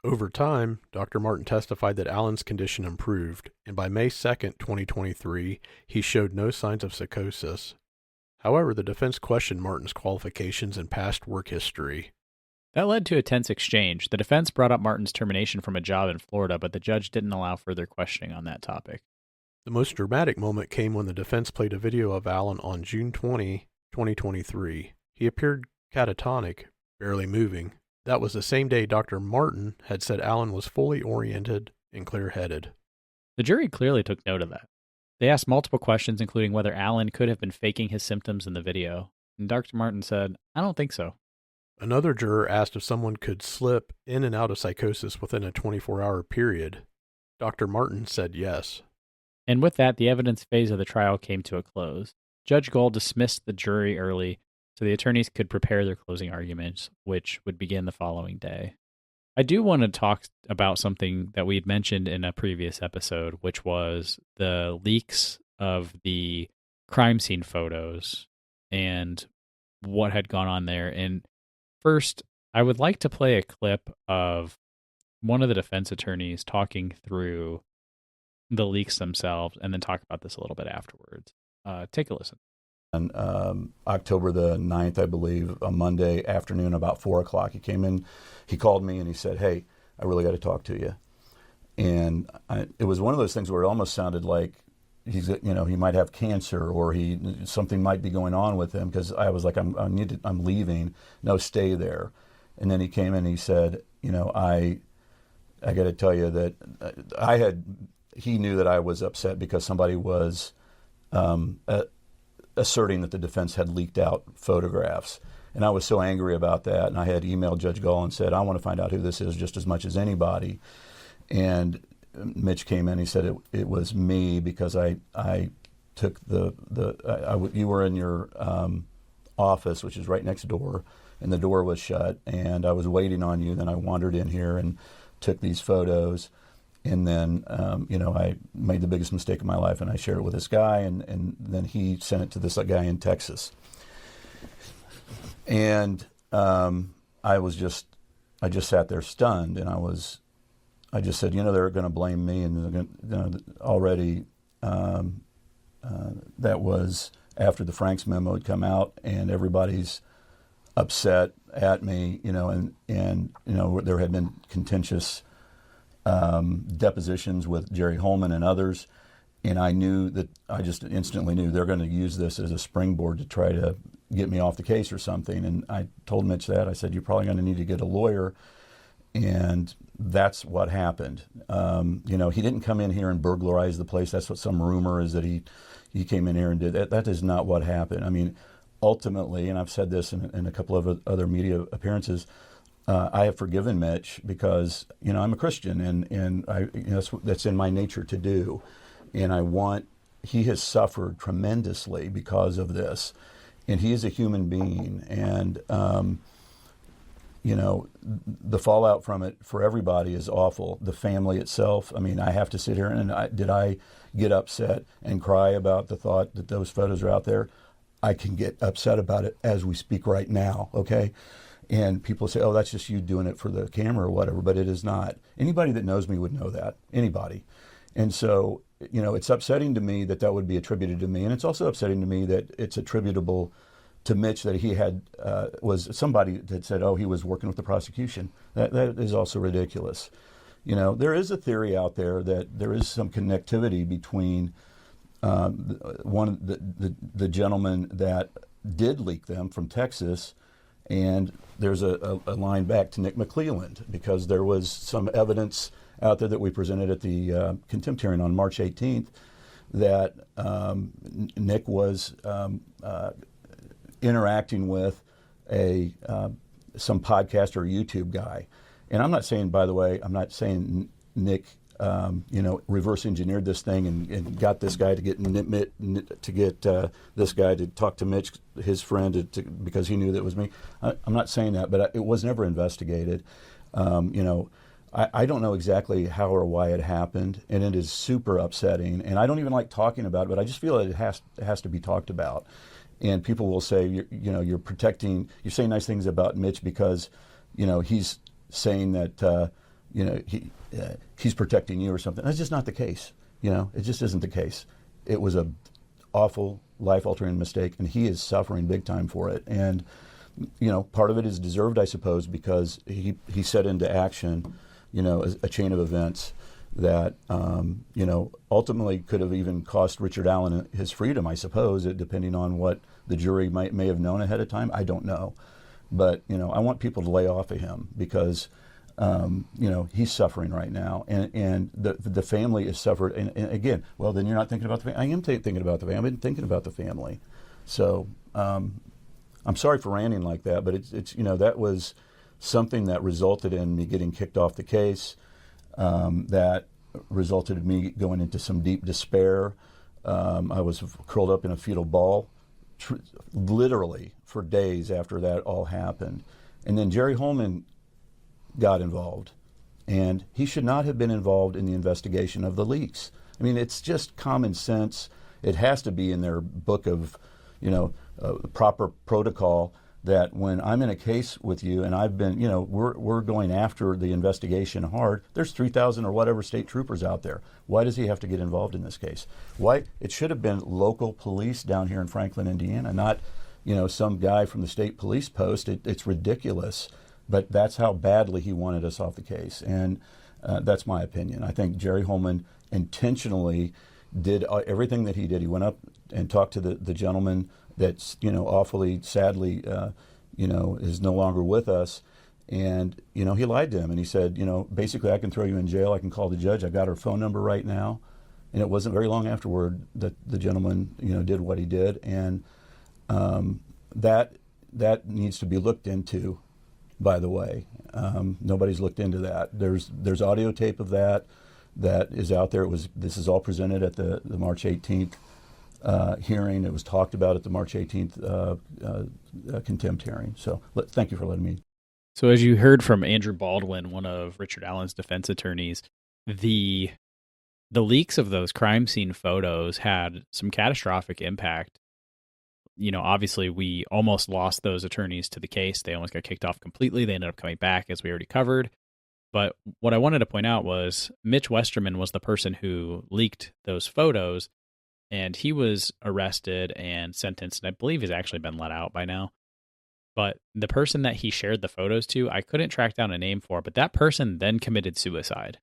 Over time, Dr. Martin testified that Allen's condition improved, and by May 2, 2023, he showed no signs of psychosis. However, the defense questioned Martin's qualifications and past work history. That led to a tense exchange. The defense brought up Martin's termination from a job in Florida, but the judge didn't allow further questioning on that topic. The most dramatic moment came when the defense played a video of Allen on June 20, 2023. He appeared catatonic, barely moving. That was the same day Dr. Martin had said Allen was fully oriented and clear-headed. The jury clearly took note of that. They asked multiple questions, including whether Allen could have been faking his symptoms in the video, and Dr. Martin said, "I don't think so." Another juror asked if someone could slip in and out of psychosis within a 24-hour period. Dr. Martin said yes. And with that, the evidence phase of the trial came to a close. Judge Gold dismissed the jury early so the attorneys could prepare their closing arguments, which would begin the following day. I do want to talk about something that we had mentioned in a previous episode, which was the leaks of the crime scene photos and what had gone on there. And first, I would like to play a clip of one of the defense attorneys talking through the leaks themselves and then talk about this a little bit afterwards. Take a listen. On October the 9th, I believe, a Monday afternoon, about 4 o'clock, he came in, he called me and he said, "Hey, I really got to talk to you." And it was one of those things where it almost sounded like he might have cancer or something might be going on with him, because I was like, I'm leaving. No, stay there. And then he came in and he said, I got to tell you that he knew that I was upset because somebody was asserting that the defense had leaked out photographs. And I was so angry about that. And I had emailed Judge Gall and said, "I want to find out who this is just as much as anybody." And Mitch came in, he said it was me because I took you were in your office, which is right next door, and the door was shut, and I was waiting on you. Then I wandered in here and took these photos. And then, I made the biggest mistake of my life, and I shared it with this guy, and then he sent it to this guy in Texas. And I just sat there stunned, and I just said, they're going to blame me, and they're going to already. That was after the Franks memo had come out, and everybody's upset at me, and there had been contentious depositions with Jerry Holman and others, and I just instantly knew they're going to use this as a springboard to try to get me off the case or something. And I told Mitch that. I said, you're probably going to need to get a lawyer. And that's what happened. He didn't come in here and burglarize the place. That's what some rumor is, that he came in here and did that. That is not what happened. I mean, ultimately, and I've said this in a couple of other media appearances, I have forgiven Mitch because, I'm a Christian, and that's in my nature to do. And he has suffered tremendously because of this. And he is a human being. And, the fallout from it for everybody is awful. The family itself, I have to sit here and did I get upset and cry about the thought that those photos are out there? I can get upset about it as we speak right now, okay? And people say, oh, that's just you doing it for the camera or whatever, but it is not. Anybody that knows me would know that, anybody. And so, it's upsetting to me that would be attributed to me, and it's also upsetting to me that it's attributable to Mitch, that he was somebody that said, oh, he was working with the prosecution. That is also ridiculous. There is a theory out there that there is some connectivity between the gentleman that did leak them from Texas, and there's a line back to Nick McClelland, because there was some evidence out there that we presented at the contempt hearing on March 18th that Nick was interacting with some podcast or YouTube guy. And I'm not saying, by the way, Nick, reverse engineered this thing and got this guy to get this guy to talk to Mitch, his friend, because he knew that it was me. I'm not saying that, but it was never investigated. I don't know exactly how or why it happened, and it is super upsetting. And I don't even like talking about it, but I just feel that it has to be talked about. And people will say, you're saying nice things about Mitch because, he's saying that, he's protecting you or something. That's just not the case. It just isn't the case. It was a awful, life-altering mistake, and he is suffering big time for it. And, part of it is deserved, I suppose, because he set into action, a chain of events that, ultimately could have even cost Richard Allen his freedom, I suppose, depending on what the jury may have known ahead of time. I don't know. But, I want people to lay off of him because, he's suffering right now. And the family is suffered. And again, well, then you're not thinking about the family. I am thinking about the family. I've been thinking about the family. So I'm sorry for ranting like that, but it's that was something that resulted in me getting kicked off the case. That resulted in me going into some deep despair. I was curled up in a fetal ball, literally for days after that all happened. And then Jerry Holman got involved, and he should not have been involved in the investigation of the leaks. It's just common sense. It has to be in their book of, proper protocol that when I'm in a case with you and I've been, we're going after the investigation hard, there's 3,000 or whatever state troopers out there. Why does he have to get involved in this case? Why? It should have been local police down here in Franklin, Indiana, not, some guy from the state police post. It's ridiculous, but that's how badly he wanted us off the case. And that's my opinion. I think Jerry Holman intentionally did everything that he did. He went up and talked to the gentleman that's, awfully sadly, is no longer with us. And, he lied to him. And he said, basically, I can throw you in jail. I can call the judge. I got her phone number right now. And it wasn't very long afterward that the gentleman, did what he did. And that needs to be looked into, by the way. Nobody's looked into that. There's audio tape of that is out there. This is all presented at the March 18th hearing. It was talked about at the March 18th contempt hearing. So thank you for letting me. So as you heard from Andrew Baldwin, one of Richard Allen's defense attorneys, the leaks of those crime scene photos had some catastrophic impact obviously we almost lost those attorneys to the case. They almost got kicked off completely. They ended up coming back, as we already covered. But what I wanted to point out was Mitch Westerman was the person who leaked those photos, and he was arrested and sentenced, and I believe he's actually been let out by now. But the person that he shared the photos to, I couldn't track down a name for, but that person then committed suicide.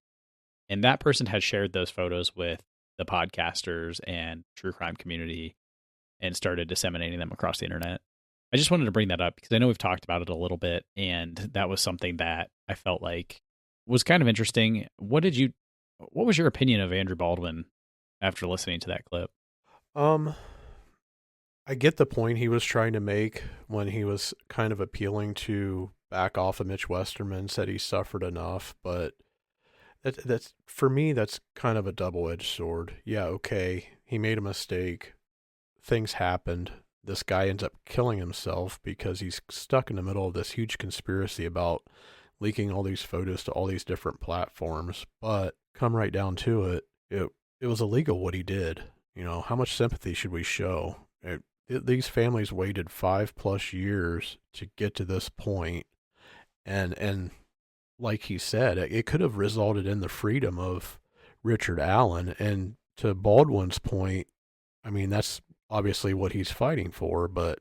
And that person had shared those photos with the podcasters and true crime community and started disseminating them across the internet. I just wanted to bring that up because I know we've talked about it a little bit, and that was something that I felt like was kind of interesting. What was your opinion of Andrew Baldwin after listening to that clip? I get the point he was trying to make when he was kind of appealing to back off of Mitch Westerman, said he suffered enough, but that's for me, that's kind of a double-edged sword. Yeah, okay, he made a mistake. Things happened. This guy ends up killing himself because he's stuck in the middle of this huge conspiracy about leaking all these photos to all these different platforms. But come right down to it, it was illegal what he did. How much sympathy should we show? These families waited 5+ years to get to this point, and like he said, it could have resulted in the freedom of Richard Allen. And to Baldwin's point, I mean, that's obviously what he's fighting for, but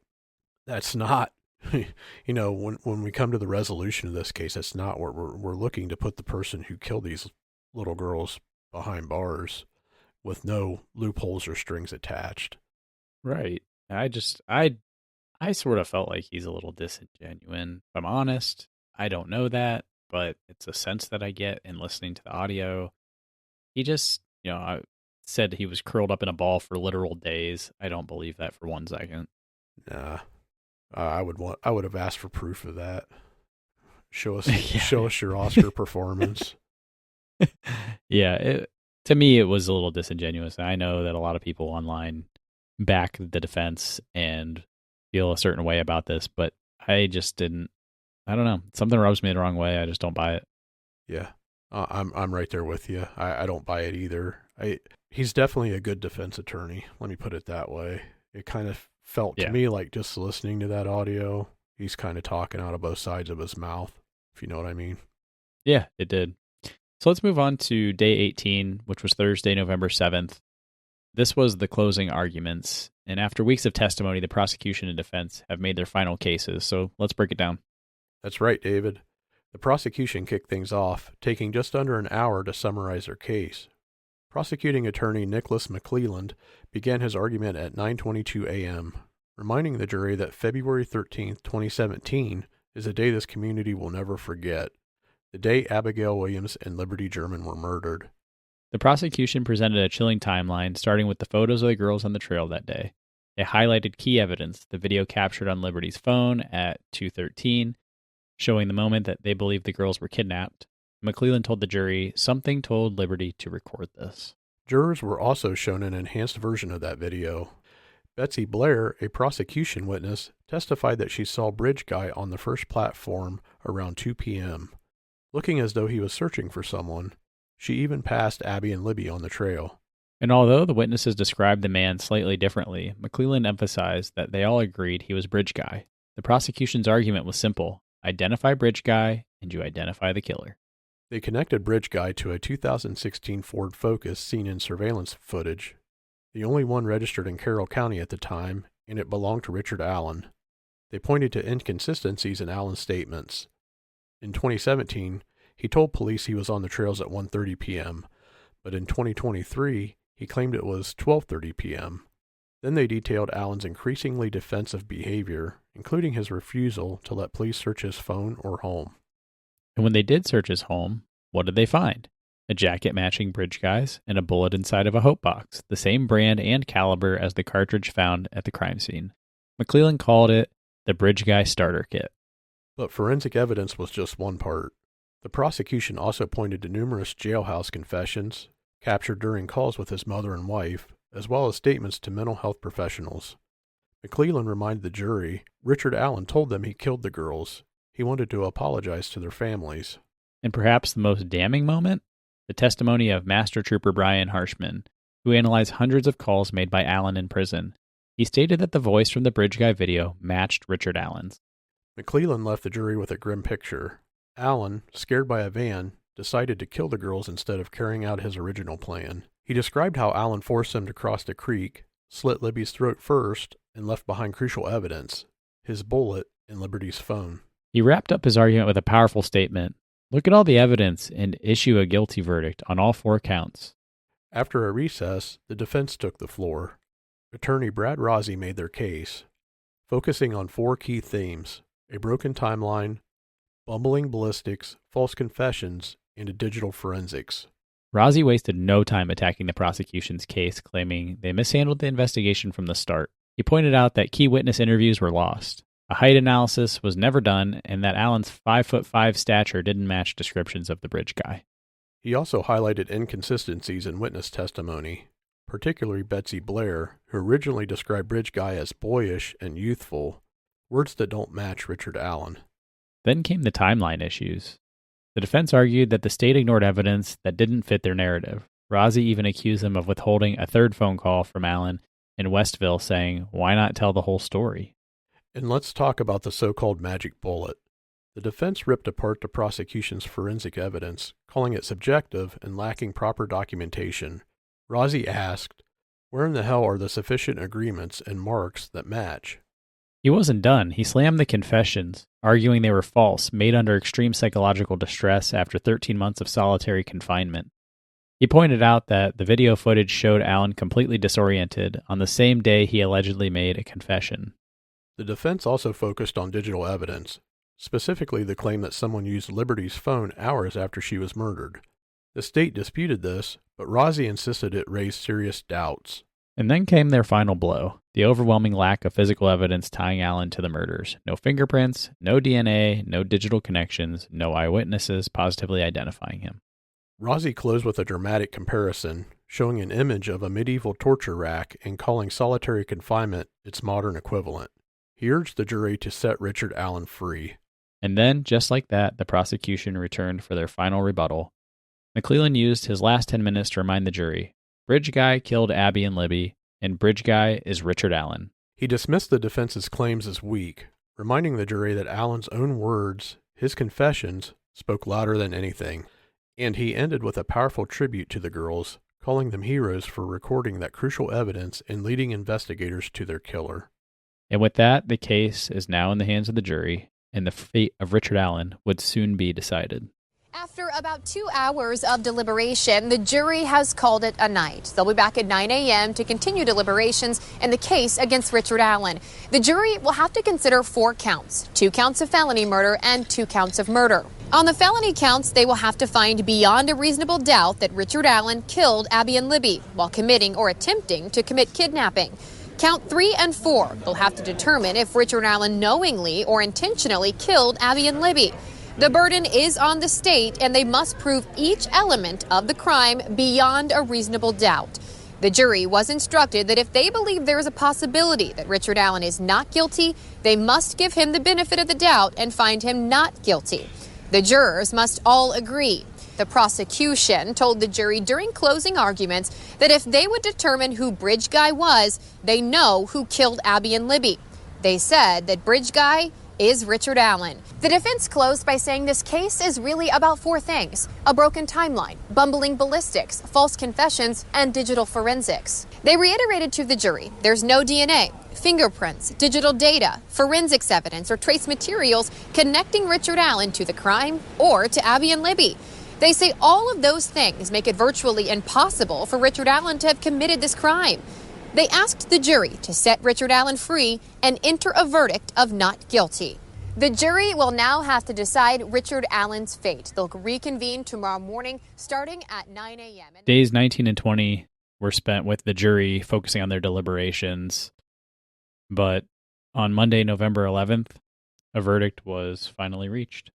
that's not, when we come to the resolution of this case, that's not what we're looking to put the person who killed these little girls behind bars with no loopholes or strings attached. Right. I sort of felt like he's a little disingenuous. If I'm honest, I don't know that, but it's a sense that I get in listening to the audio. He just, I said he was curled up in a ball for literal days. I don't believe that for 1 second. Nah, I would have asked for proof of that. Show us, Yeah. Show us your Oscar performance. Yeah, to me, it was a little disingenuous. I know that a lot of people online back the defense and feel a certain way about this, but I just didn't. I don't know. Something rubs me the wrong way. I just don't buy it. Yeah, I'm right there with you. I don't buy it either. He's definitely a good defense attorney. Let me put it that way. It kind of felt to me like just listening to that audio, he's kind of talking out of both sides of his mouth, if you know what I mean. Yeah, it did. So let's move on to day 18, which was Thursday, November 7th. This was the closing arguments, and after weeks of testimony, the prosecution and defense have made their final cases. So let's break it down. That's right, David. The prosecution kicked things off, taking just under an hour to summarize their case. Prosecuting attorney Nicholas McClelland began his argument at 9:22 a.m., reminding the jury that February 13th, 2017 is a day this community will never forget, the day Abigail Williams and Liberty German were murdered. The prosecution presented a chilling timeline, starting with the photos of the girls on the trail that day. They highlighted key evidence, the video captured on Liberty's phone at 2:13, showing the moment that they believed the girls were kidnapped. McClelland told the jury, something told Liberty to record this. Jurors were also shown an enhanced version of that video. Betsy Blair, a prosecution witness, testified that she saw Bridge Guy on the first platform around 2 p.m., looking as though he was searching for someone. She even passed Abby and Libby on the trail. And although the witnesses described the man slightly differently, McClelland emphasized that they all agreed he was Bridge Guy. The prosecution's argument was simple. Identify Bridge Guy, and you identify the killer. They connected Bridge Guy to a 2016 Ford Focus seen in surveillance footage, the only one registered in Carroll County at the time, and it belonged to Richard Allen. They pointed to inconsistencies in Allen's statements. In 2017, he told police he was on the trails at 1:30 p.m., but in 2023, he claimed it was 12:30 p.m. Then they detailed Allen's increasingly defensive behavior, including his refusal to let police search his phone or home. And when they did search his home, what did they find? A jacket matching Bridge Guy's and a bullet inside of a Hope box, the same brand and caliber as the cartridge found at the crime scene. McClelland called it the Bridge Guy starter kit. But forensic evidence was just one part. The prosecution also pointed to numerous jailhouse confessions, captured during calls with his mother and wife, as well as statements to mental health professionals. McClelland reminded the jury Richard Allen told them he killed the girls. He wanted to apologize to their families. And perhaps the most damning moment? The testimony of Master Trooper Brian Harshman, who analyzed hundreds of calls made by Allen in prison. He stated that the voice from the Bridge Guy video matched Richard Allen's. McClellan left the jury with a grim picture. Allen, scared by a van, decided to kill the girls instead of carrying out his original plan. He described how Allen forced them to cross the creek, slit Libby's throat first, and left behind crucial evidence, his bullet and Liberty's phone. He wrapped up his argument with a powerful statement. Look at all the evidence and issue a guilty verdict on all 4 counts. After a recess, the defense took the floor. Attorney Brad Rossi made their case, focusing on 4 key themes: a broken timeline, bumbling ballistics, false confessions, and a digital forensics. Rossi wasted no time attacking the prosecution's case, claiming they mishandled the investigation from the start. He pointed out that key witness interviews were lost. A height analysis was never done, and that Allen's 5'5" stature didn't match descriptions of the Bridge Guy. He also highlighted inconsistencies in witness testimony, particularly Betsy Blair, who originally described Bridge Guy as boyish and youthful, words that don't match Richard Allen. Then came the timeline issues. The defense argued that the state ignored evidence that didn't fit their narrative. Rossi even accused them of withholding a 3rd phone call from Allen in Westville, saying, "Why not tell the whole story?" And let's talk about the so-called magic bullet. The defense ripped apart the prosecution's forensic evidence, calling it subjective and lacking proper documentation. Rossi asked, where in the hell are the sufficient agreements and marks that match? He wasn't done. He slammed the confessions, arguing they were false, made under extreme psychological distress after 13 months of solitary confinement. He pointed out that the video footage showed Allen completely disoriented on the same day he allegedly made a confession. The defense also focused on digital evidence, specifically the claim that someone used Liberty's phone hours after she was murdered. The state disputed this, but Rossi insisted it raised serious doubts. And then came their final blow, the overwhelming lack of physical evidence tying Allen to the murders. No fingerprints, no DNA, no digital connections, no eyewitnesses positively identifying him. Rossi closed with a dramatic comparison, showing an image of a medieval torture rack and calling solitary confinement its modern equivalent. He urged the jury to set Richard Allen free. And then, just like that, the prosecution returned for their final rebuttal. McClellan used his last 10 minutes to remind the jury, Bridge Guy killed Abby and Libby, and Bridge Guy is Richard Allen. He dismissed the defense's claims as weak, reminding the jury that Allen's own words, his confessions, spoke louder than anything. And he ended with a powerful tribute to the girls, calling them heroes for recording that crucial evidence and leading investigators to their killer. And with that, the case is now in the hands of the jury, and the fate of Richard Allen would soon be decided. After about 2 hours of deliberation, the jury has called it a night. They'll be back at 9 a.m. to continue deliberations in the case against Richard Allen. The jury will have to consider 4 counts, 2 counts of felony murder and 2 counts of murder. On the felony counts, they will have to find beyond a reasonable doubt that Richard Allen killed Abby and Libby while committing or attempting to commit kidnapping. Count 3 and 4, they'll have to determine if Richard Allen knowingly or intentionally killed Abby and Libby. The burden is on the state, and they must prove each element of the crime beyond a reasonable doubt. The jury was instructed that if they believe there is a possibility that Richard Allen is not guilty, they must give him the benefit of the doubt and find him not guilty. The jurors must all agree. The prosecution told the jury during closing arguments that if they would determine who Bridge Guy was, they know who killed Abby and Libby. They said that Bridge Guy is Richard Allen. The defense closed by saying this case is really about 4 things: a broken timeline, bumbling ballistics, false confessions, and digital forensics. They reiterated to the jury there's no DNA, fingerprints, digital data, forensics evidence, or trace materials connecting Richard Allen to the crime or to Abby and Libby. They say all of those things make it virtually impossible for Richard Allen to have committed this crime. They asked the jury to set Richard Allen free and enter a verdict of not guilty. The jury will now have to decide Richard Allen's fate. They'll reconvene tomorrow morning starting at 9 a.m. Days 19 and 20 were spent with the jury focusing on their deliberations. But on Monday, November 11th, a verdict was finally reached.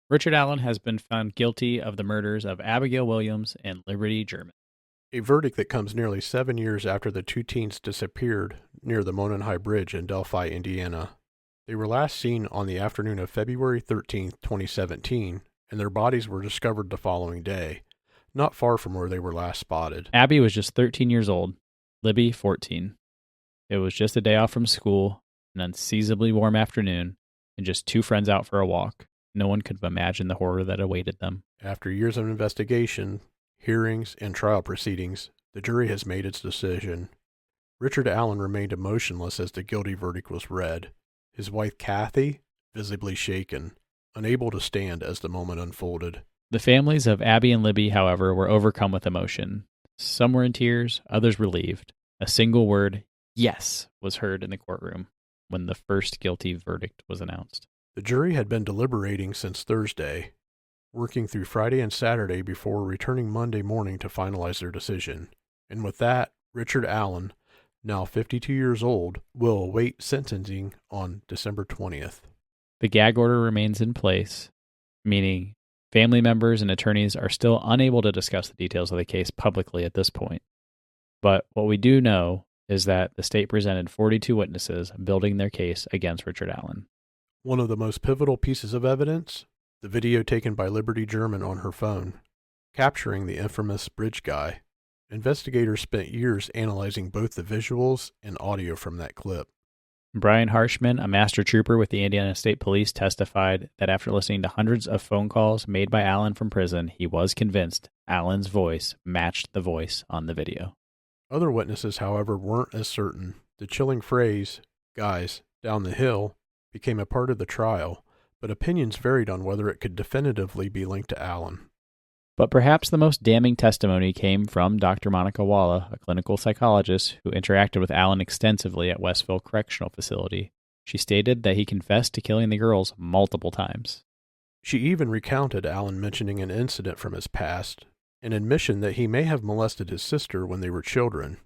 Richard Allen has been found guilty of the murders of Abigail Williams and Liberty German. A verdict that comes nearly 7 years after the 2 teens disappeared near the Mononhigh Bridge in Delphi, Indiana. They were last seen on the afternoon of February 13, 2017, and their bodies were discovered the following day, not far from where they were last spotted. Abby was just 13 years old, Libby 14. It was just a day off from school, an unseasonably warm afternoon, and just two friends out for a walk. No one could have imagined the horror that awaited them. After years of investigation, hearings, and trial proceedings, the jury has made its decision. Richard Allen remained emotionless as the guilty verdict was read, his wife Kathy visibly shaken, unable to stand as the moment unfolded. The families of Abby and Libby, however, were overcome with emotion. Some were in tears, others relieved. A single word, yes, was heard in the courtroom when the first guilty verdict was announced. The jury had been deliberating since Thursday, working through Friday and Saturday before returning Monday morning to finalize their decision. And with that, Richard Allen, now 52 years old, will await sentencing on December 20th. The gag order remains in place, meaning family members and attorneys are still unable to discuss the details of the case publicly at this point. But what we do know is that the state presented 42 witnesses building their case against Richard Allen. One of the most pivotal pieces of evidence, the video taken by Liberty German on her phone, capturing the infamous bridge guy. Investigators spent years analyzing both the visuals and audio from that clip. Brian Harshman, a master trooper with the Indiana State Police, testified that after listening to hundreds of phone calls made by Allen from prison, he was convinced Allen's voice matched the voice on the video. Other witnesses, however, weren't as certain. The chilling phrase, "guys, down the hill," became a part of the trial, but opinions varied on whether it could definitively be linked to Allen. But perhaps the most damning testimony came from Dr. Monica Walla, a clinical psychologist who interacted with Allen extensively at Westville Correctional Facility. She stated that he confessed to killing the girls multiple times. She even recounted Allen mentioning an incident from his past, an admission that he may have molested his sister when they were children.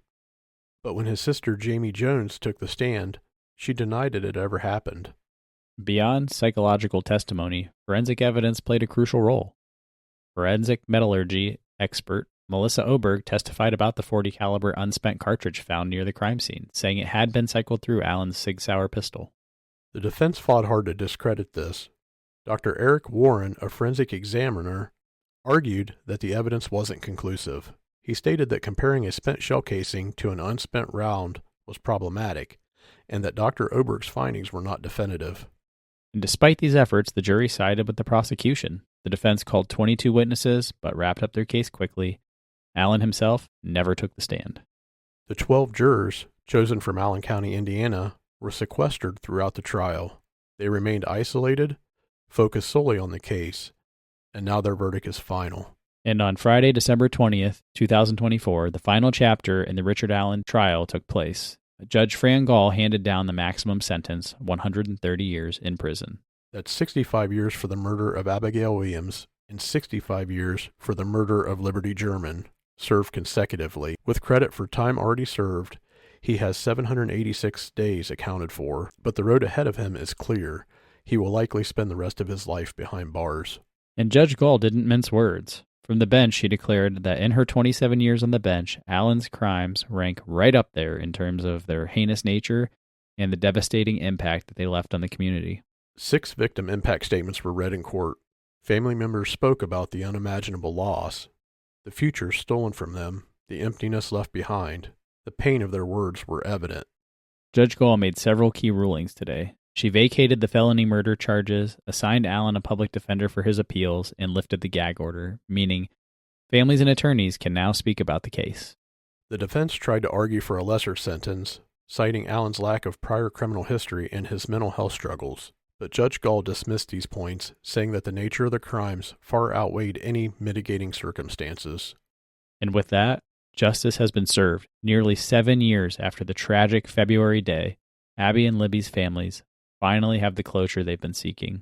But when his sister Jamie Jones took the stand, she denied it had ever happened. Beyond psychological testimony, forensic evidence played a crucial role. Forensic metallurgy expert Melissa Oberg testified about the .40 caliber unspent cartridge found near the crime scene, saying it had been cycled through Allen's Sig Sauer pistol. The defense fought hard to discredit this. Dr. Eric Warren, a forensic examiner, argued that the evidence wasn't conclusive. He stated that comparing a spent shell casing to an unspent round was problematic, and that Dr. Oberg's findings were not definitive. And despite these efforts, the jury sided with the prosecution. The defense called 22 witnesses, but wrapped up their case quickly. Allen himself never took the stand. The 12 jurors, chosen from Allen County, Indiana, were sequestered throughout the trial. They remained isolated, focused solely on the case, and now their verdict is final. And on Friday, December 20th, 2024, the final chapter in the Richard Allen trial took place. Judge Fran Gall handed down the maximum sentence, 130 years in prison. That's 65 years for the murder of Abigail Williams and 65 years for the murder of Liberty German, served consecutively. With credit for time already served, he has 786 days accounted for, but the road ahead of him is clear. He will likely spend the rest of his life behind bars. And Judge Gall didn't mince words. From the bench, she declared that in her 27 years on the bench, Allen's crimes rank right up there in terms of their heinous nature and the devastating impact that they left on the community. 6 victim impact statements were read in court. Family members spoke about the unimaginable loss, the future stolen from them, the emptiness left behind. The pain of their words were evident. Judge Gall made several key rulings today. She vacated the felony murder charges, assigned Allen a public defender for his appeals, and lifted the gag order, meaning families and attorneys can now speak about the case. The defense tried to argue for a lesser sentence, citing Allen's lack of prior criminal history and his mental health struggles. But Judge Gall dismissed these points, saying that the nature of the crimes far outweighed any mitigating circumstances. And with that, justice has been served. Nearly 7 years after the tragic February day, Abby and Libby's families finally have the closure they've been seeking.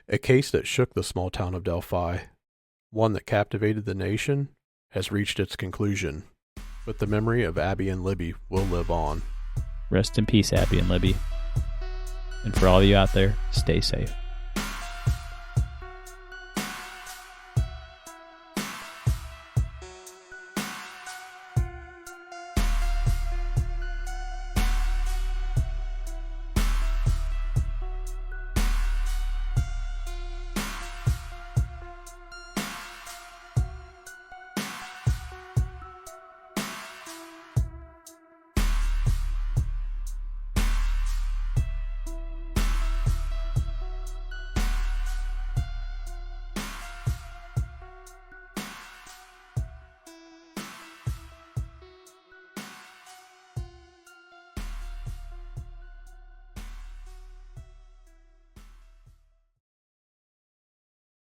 A case that shook the small town of Delphi, one that captivated the nation, has reached its conclusion. But the memory of Abby and Libby will live on. Rest in peace, Abby and Libby. And for all of you out there, stay safe.